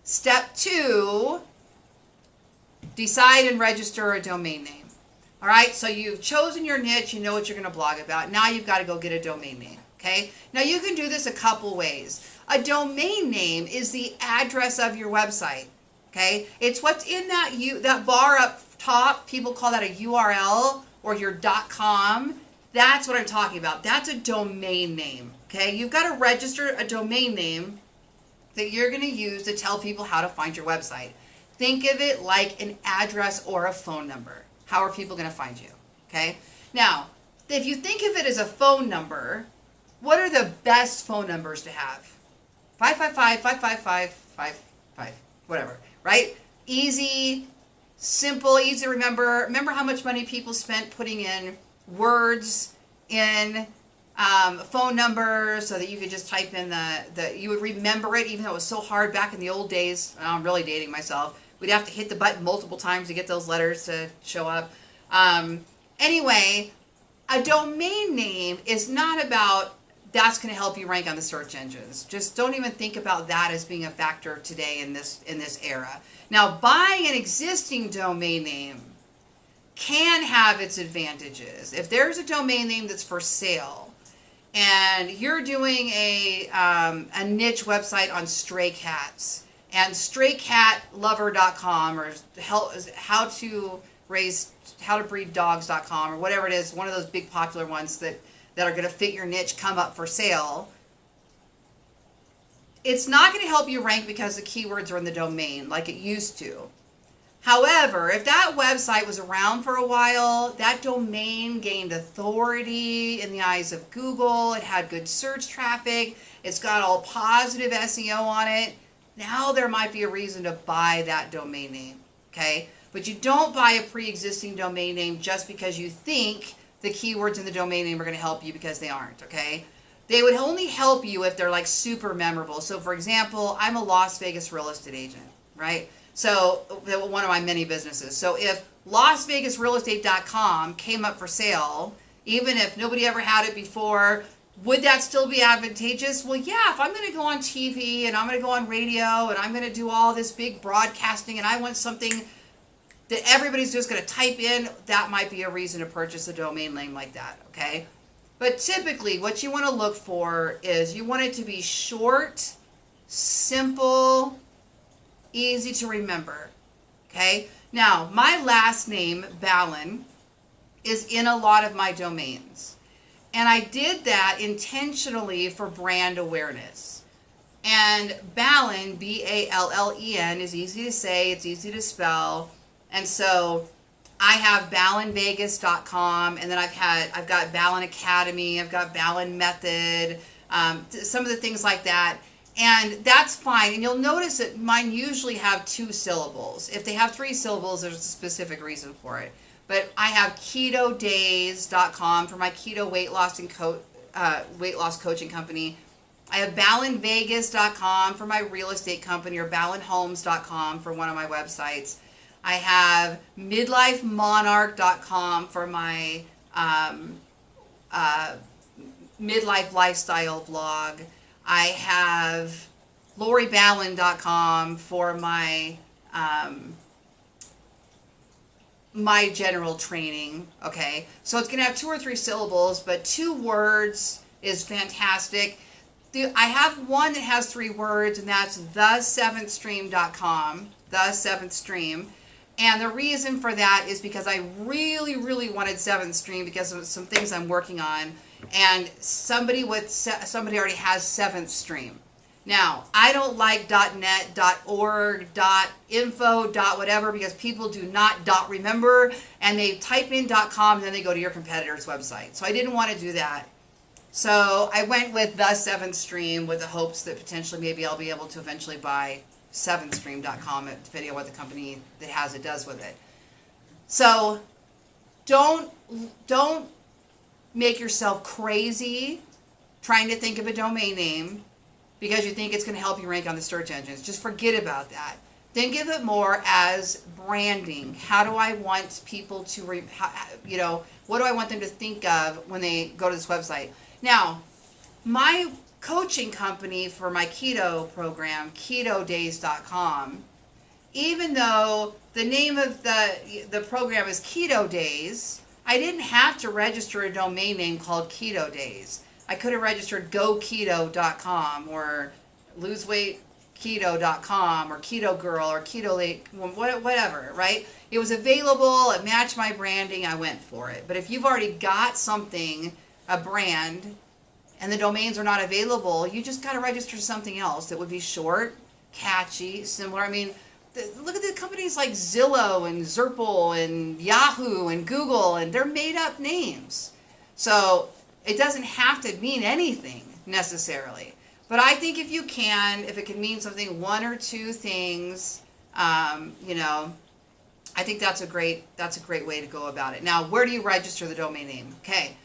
Step 2, decide and register a domain name. All right, so you've chosen your niche, you know what you're going to blog about. Now you've got to go get a domain name, okay? Now you can do this a couple ways. A domain name is the address of your website, okay? It's what's in that bar up top. People call that a URL or your .com. That's what I'm talking about. That's a domain name, okay? You've got to register a domain name that you're going to use to tell people how to find your website. Think of it like an address or a phone number. How are people going to find you? Okay. Now, if you think of it as a phone number, what are the best phone numbers to have? 555-555-555, whatever, right? Easy, simple, easy to remember. Remember how much money people spent putting in words in phone number so that you could just type in you would remember it, even though it was so hard back in the old days. I'm really dating myself. We'd have to hit the button multiple times to get those letters to show up. Anyway, a domain name is not about that's going to help you rank on the search engines. Just don't even think about that as being a factor today in this era. Now, buying an existing domain name can have its advantages. If there's a domain name that's for sale and you're doing a niche website on stray cats, and straycatlover.com or howtobreeddogs.com or whatever it is, one of those big popular ones that are going to fit your niche come up for sale, it's not going to help you rank because the keywords are in the domain like it used to. However, if that website was around for a while, that domain gained authority in the eyes of Google, it had good search traffic, it's got all positive SEO on it, now there might be a reason to buy that domain name, okay? But you don't buy a pre-existing domain name just because you think the keywords in the domain name are going to help you, because they aren't, okay? They would only help you if they're like super memorable. So for example, I'm a Las Vegas real estate agent, right? So one of my many businesses. So if LasVegasRealEstate.com came up for sale, even if nobody ever had it before, would that still be advantageous? Well, yeah, if I'm going to go on TV and I'm going to go on radio and I'm going to do all this big broadcasting and I want something that everybody's just going to type in, that might be a reason to purchase a domain name like that, okay? But typically what you want to look for is you want it to be short, simple, easy to remember, okay? Now, my last name, Ballen, is in a lot of my domains. And I did that intentionally for brand awareness. And Ballen, B-A-L-L-E-N, is easy to say, it's easy to spell. And so I have BallenVegas.com, and then I've got Ballen Academy, I've got Ballen Method, some of the things like that. And that's fine. And you'll notice that mine usually have 2 syllables. If they have 3 syllables, there's a specific reason for it. But I have KetoDays.com for my keto weight loss coaching company. I have BallenVegas.com for my real estate company, or BallenHomes.com for one of my websites. I have MidlifeMonarch.com for my midlife lifestyle blog. I have LoriBallen.com for my my general training, okay? So it's going to have 2 or 3 syllables, but 2 words is fantastic. I have one that has 3 words, and that's the7thstream.com, the 7th stream. And the reason for that is because I really, really wanted 7th Stream because of some things I'm working on. And somebody already has 7th Stream. Now, I don't like .net, .org, .info, .whatever, because people do not .remember, and they type in .com and then they go to your competitor's website. So I didn't want to do that. So I went with the 7th Stream with the hopes that potentially maybe I'll be able to eventually buy 7thstream.com, depending on what the company that has it does with it. So don't make yourself crazy trying to think of a domain name because you think it's going to help you rank on the search engines. Just forget about that. Think of it more as branding. How do I want people to, what do I want them to think of when they go to this website? Now, my coaching company for my keto program, ketodays.com. Even though the name of the program is Keto Days, I didn't have to register a domain name called Keto Days. I could have registered goketo.com or loseweightketo.com or Keto Girl or Keto Late, whatever, right? It was available, it matched my branding, I went for it. But if you've already got something, a brand, and the domains are not available, you just got to register something else that would be short, catchy, similar. I mean, look at the companies like Zillow and Zerple and Yahoo and Google, and they're made up names. So it doesn't have to mean anything necessarily. But I think if you can, if it can mean something, one or two things, you know, I think that's a great way to go about it. Now, where do you register the domain name? Okay.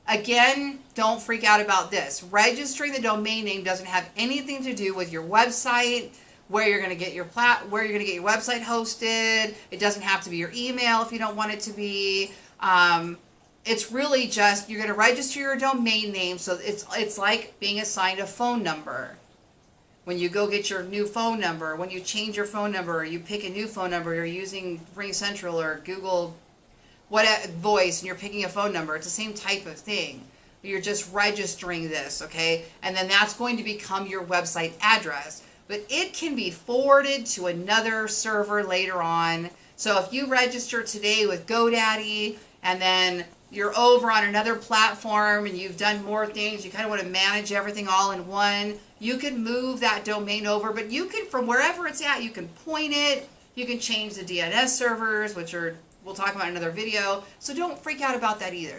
Again, don't freak out about this. Registering the domain name doesn't have anything to do with your website, where you're going to get your website hosted. It doesn't have to be your email if you don't want it to be. It's really just you're going to register your domain name, so it's like being assigned a phone number. When you go get your new phone number, when you change your phone number, or you pick a new phone number, you're using Ring Central or Google Voice, and you're picking a phone number. It's the same type of thing. You're just registering this, okay? And then that's going to become your website address. But it can be forwarded to another server later on. So if you register today with GoDaddy, and then you're over on another platform and you've done more things, you kind of want to manage everything all in one, you can move that domain over. But you can, from wherever it's at, you can point it, you can change the DNS servers, which we'll talk about in another video. So don't freak out about that either.